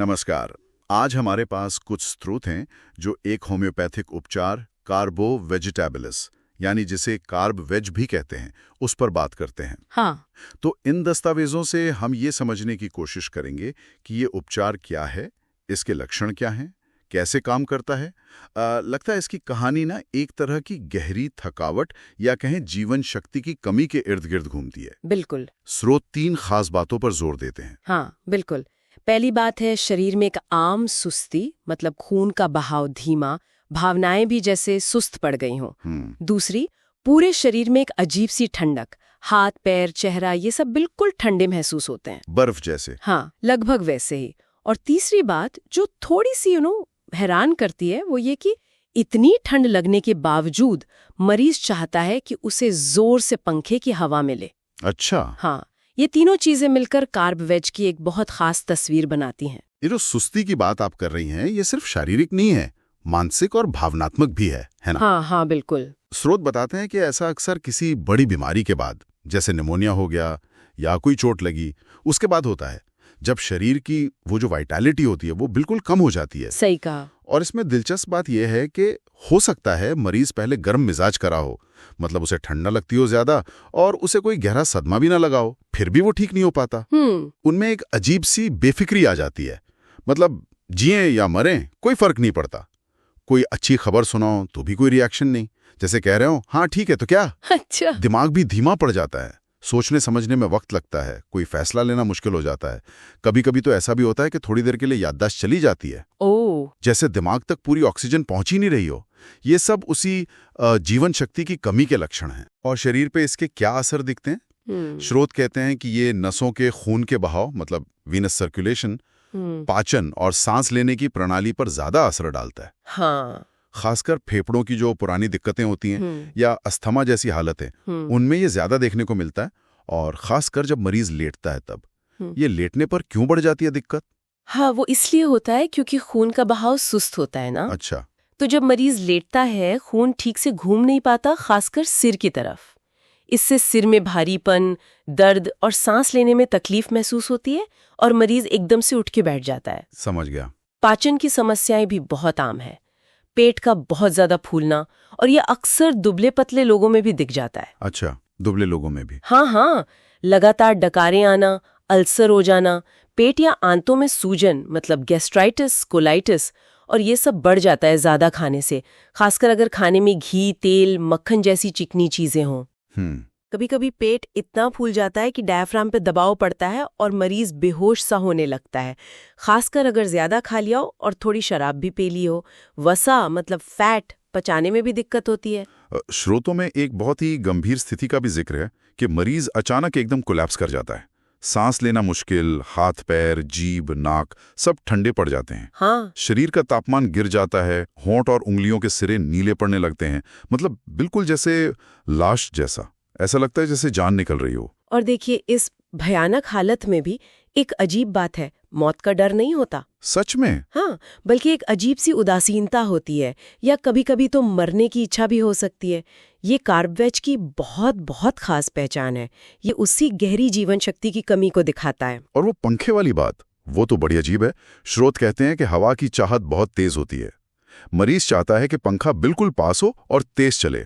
नमस्कार। आज हमारे पास कुछ स्रोत हैं जो एक होम्योपैथिक उपचार कार्बो वेजिटेबलिस यानी जिसे कार्ब वेज भी कहते हैं उस पर बात करते हैं। हाँ। तो इन दस्तावेजों से हम ये समझने की कोशिश करेंगे कि ये उपचार क्या है, इसके लक्षण क्या हैं, कैसे काम करता है। लगता है इसकी कहानी ना एक तरह की गहरी थकावट या कहें जीवन शक्ति की कमी के इर्द गिर्द घूमती है। बिल्कुल। स्रोत 3 खास बातों पर जोर देते हैं। हाँ, बिल्कुल। पहली बात है शरीर में एक आम सुस्ती, मतलब खून का बहाव धीमा, भावनाएं भी जैसे सुस्त पड़ गई हों। दूसरी, पूरे शरीर में एक अजीब सी ठंडक, हाथ पैर चेहरा ये सब बिल्कुल ठंडे महसूस होते हैं, बर्फ जैसे। हाँ, लगभग वैसे ही। और तीसरी बात जो थोड़ी सी हैरान करती है वो ये कि इतनी ठंड लगने के बावजूद मरीज चाहता है कि उसे जोर से पंखे की हवा मिले। अच्छा। हाँ, ये तीनों चीजें मिलकर कार्ब वेज की एक बहुत खास तस्वीर बनाती हैं। ये जो सुस्ती की बात आप कर रही हैं, ये सिर्फ शारीरिक नहीं है, मानसिक और भावनात्मक भी है ना? हाँ हाँ, बिल्कुल। स्रोत बताते हैं कि ऐसा अक्सर किसी बड़ी बीमारी के बाद, जैसे निमोनिया हो गया या कोई चोट लगी, उसके बाद होता है, जब शरीर की वो जो वाइटैलिटी होती है वो बिल्कुल कम हो जाती है। सही कहा। और इसमें दिलचस्प बात यह है कि हो सकता है मरीज पहले गर्म मिजाज का रहा हो, मतलब उसे ठंडा लगती हो ज्यादा और उसे कोई गहरा सदमा भी ना लगा हो, फिर भी वो ठीक नहीं हो पाता। उनमें एक अजीब सी बेफिक्री आ जाती है, मतलब जिए या मरें कोई फर्क नहीं पड़ता। कोई अच्छी खबर सुनाओ तो भी कोई रिएक्शन नहीं, जैसे कह रहे हो हाँ ठीक है तो क्या। अच्छा। दिमाग भी धीमा पड़ जाता है, सोचने समझने में वक्त लगता है, कोई फैसला लेना मुश्किल हो जाता है। कभी कभी तो ऐसा भी होता है कि थोड़ी देर के लिए याददाश्त चली जाती है, जैसे दिमाग तक पूरी ऑक्सीजन पहुंच ही नहीं रही हो। ये सब उसी जीवन शक्ति की कमी के लक्षण हैं। और शरीर पे इसके क्या असर दिखते हैं? स्रोत कहते हैं कि ये नसों के खून के बहाव, मतलब वीनस सर्कुलेशन, पाचन और सांस लेने की प्रणाली पर ज्यादा असर डालता है। हाँ। खासकर फेफड़ों की जो पुरानी दिक्कतें होती हैं या अस्थमा जैसी हालतें, उनमें ये ज्यादा देखने को मिलता है। और खासकर जब मरीज लेटता है तब। ये लेटने पर क्यों बढ़ जाती है दिक्कत? हाँ, वो इसलिए होता है क्योंकि खून का बहाव सुस्त होता है ना। अच्छा। तो जब मरीज लेटता है खून ठीक से घूम नहीं पाता, खासकर सिर की तरफ। इससे सिर में भारीपन, दर्द और सांस लेने में तकलीफ महसूस होती है और मरीज एकदम से उठ के बैठ जाता है। समझ गया। पाचन की समस्याएं भी बहुत आम है, पेट का बहुत ज्यादा फूलना, और ये अक्सर दुबले पतले लोगों में भी दिख जाता है। अच्छा, दुबले लोगों में भी? हाँ हाँ, लगातार डकारें आना, अल्सर हो जाना, पेट या आंतों में सूजन, मतलब गैस्ट्राइटिस, कोलाइटिस, और ये सब बढ़ जाता है ज्यादा खाने से, खासकर अगर खाने में घी, तेल, मक्खन जैसी चिकनी चीजें हों। कभी कभी पेट इतना फूल जाता है कि डायफ्राम पे दबाव पड़ता है और मरीज बेहोश सा होने लगता है, खासकर अगर ज्यादा खा लिया हो और थोड़ी शराब भी पी ली हो। वसा, मतलब फैट, पचाने में भी दिक्कत होती है। स्रोतों में एक बहुत ही गंभीर स्थिति का भी जिक्र है कि मरीज अचानक एकदम कोलैप्स कर जाता है। सांस लेना मुश्किल, हाथ पैर, जीभ, नाक सब ठंडे पड़ जाते हैं। हाँ। शरीर का तापमान गिर जाता है, होंठ और उंगलियों के सिरे नीले पड़ने लगते हैं, मतलब बिल्कुल जैसे लाश जैसा। ऐसा लगता है जैसे जान निकल रही हो। और देखिए, इस भयानक हालत में भी एक अजीब बात है, मौत का डर नहीं होता। सच में? हाँ, बल्कि एक अजीब सी उदासीनता होती है, या कभी कभी तो मरने की इच्छा भी हो सकती है। ये कार्ब वेज की बहुत बहुत खास पहचान है। ये उसी गहरी जीवन शक्ति की कमी को दिखाता है। और वो पंखे वाली बात, वो तो बड़ी अजीब है। स्रोत कहते हैं कि हवा की चाहत बहुत तेज होती है। मरीज चाहता है कि पंखा बिल्कुल पास हो और तेज चले,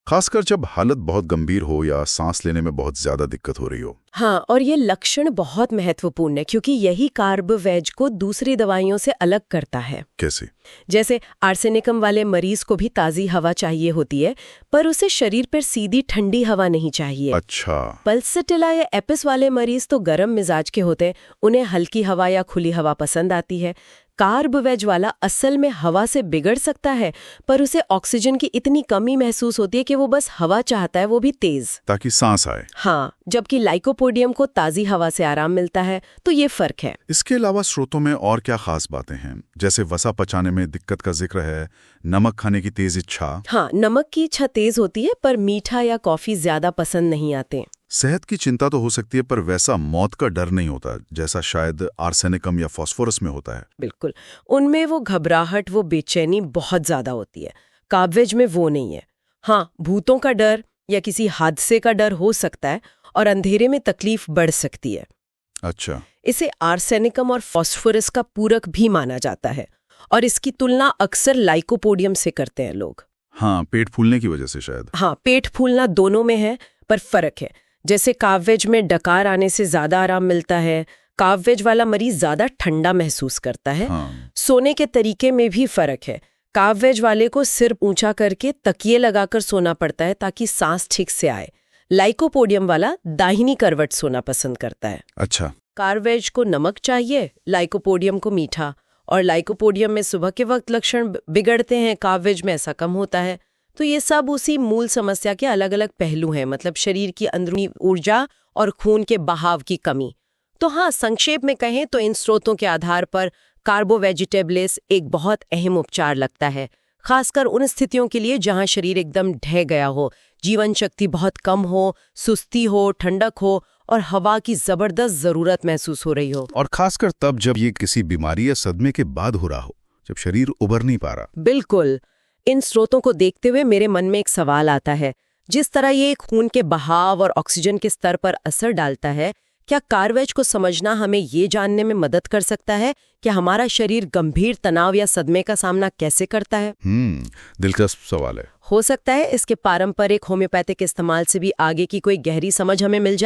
खासकर जब हालत बहुत गंभीर हो या सांस लेने में बहुत ज्यादा दिक्कत हो रही हो। हाँ, और ये लक्षण बहुत महत्वपूर्ण है क्योंकि यही कार्ब वेज को दूसरी दवाइयों से अलग करता है। कैसे? जैसे आर्सेनिकम वाले मरीज को भी ताज़ी हवा चाहिए होती है, पर उसे शरीर पर सीधी ठंडी हवा नहीं चाहिए। अच्छा। पल्सटिला या एपिस वाले मरीज तो गर्म मिजाज के होते हैं, उन्हें हल्की हवा या खुली हवा पसंद आती है। कार्ब वेज वाला असल में हवा से बिगड़ सकता है, पर उसे ऑक्सीजन की इतनी कमी महसूस होती है कि वो बस हवा चाहता है, वो भी तेज, ताकि सांस आए। हाँ, जबकि लाइकोपोडियम को ताज़ी हवा से आराम मिलता है। तो ये फर्क है। इसके अलावा स्रोतों में और क्या खास बातें हैं? जैसे वसा पचाने में दिक्कत का जिक्र है, नमक खाने की तेज इच्छा। हाँ, नमक की इच्छा तेज होती है, पर मीठा या कॉफी ज्यादा पसंद नहीं आते। सेहत की चिंता तो हो सकती है, पर वैसा मौत का डर नहीं होता जैसा शायद आर्सेनिकम या फास्फोरस में होता है। बिल्कुल, उनमें वो घबराहट, वो बेचैनी बहुत ज्यादा होती है। कार्ब वेज में वो नहीं है। हाँ, भूतों का डर या किसी हादसे का डर हो सकता है और अंधेरे में तकलीफ बढ़ सकती है। अच्छा। इसे आर्सेनिकम और फास्फोरस का पूरक भी माना जाता है और इसकी तुलना अक्सर लाइकोपोडियम से करते हैं लोग। हाँ, पेट फूलने की वजह से शायद। हाँ, पेट फूलना दोनों में है, पर फर्क है। जैसे काववेज में डकार आने से ज्यादा आराम मिलता है, काववेज वाला मरीज ज्यादा ठंडा महसूस करता है। हाँ। सोने के तरीके में भी फर्क है। काववेज वाले को सिर ऊंचा करके तकिए लगाकर सोना पड़ता है ताकि सांस ठीक से आए। लाइकोपोडियम वाला दाहिनी करवट सोना पसंद करता है। अच्छा। काववेज को नमक चाहिए, लाइकोपोडियम को मीठा। और लाइकोपोडियम में सुबह के वक्त लक्षण बिगड़ते हैं, काववेज में ऐसा कम होता है। तो ये सब उसी मूल समस्या के अलग अलग पहलू हैं, मतलब शरीर की अंदरूनी ऊर्जा और खून के बहाव की कमी। तो हाँ, संक्षेप में कहें तो इन स्रोतों के आधार पर कार्बोवेजिटेबलेस एक बहुत अहम उपचार लगता है, खासकर उन स्थितियों के लिए जहां शरीर एकदम ढह गया हो, जीवन शक्ति बहुत कम हो, सुस्ती हो, ठंडक हो और हवा की जबरदस्त जरूरत महसूस हो रही हो। और खासकर तब जब ये किसी बीमारी या सदमे के बाद हो रहा हो, जब शरीर उबर नहीं पा रहा। बिल्कुल। इन स्रोतों को देखते हुए मेरे मन में एक सवाल आता है, जिस तरह ये खून के बहाव और ऑक्सीजन के स्तर पर असर डालता है, क्या काववेज को समझना हमें ये जानने में मदद कर सकता है कि हमारा शरीर गंभीर तनाव या सदमे का सामना कैसे करता है? दिलचस्प सवाल है। हो सकता है इसके पारंपरिक होम्योपैथिक इस्तेमाल से भी आगे की कोई गहरी समझ हमें मिल जाए।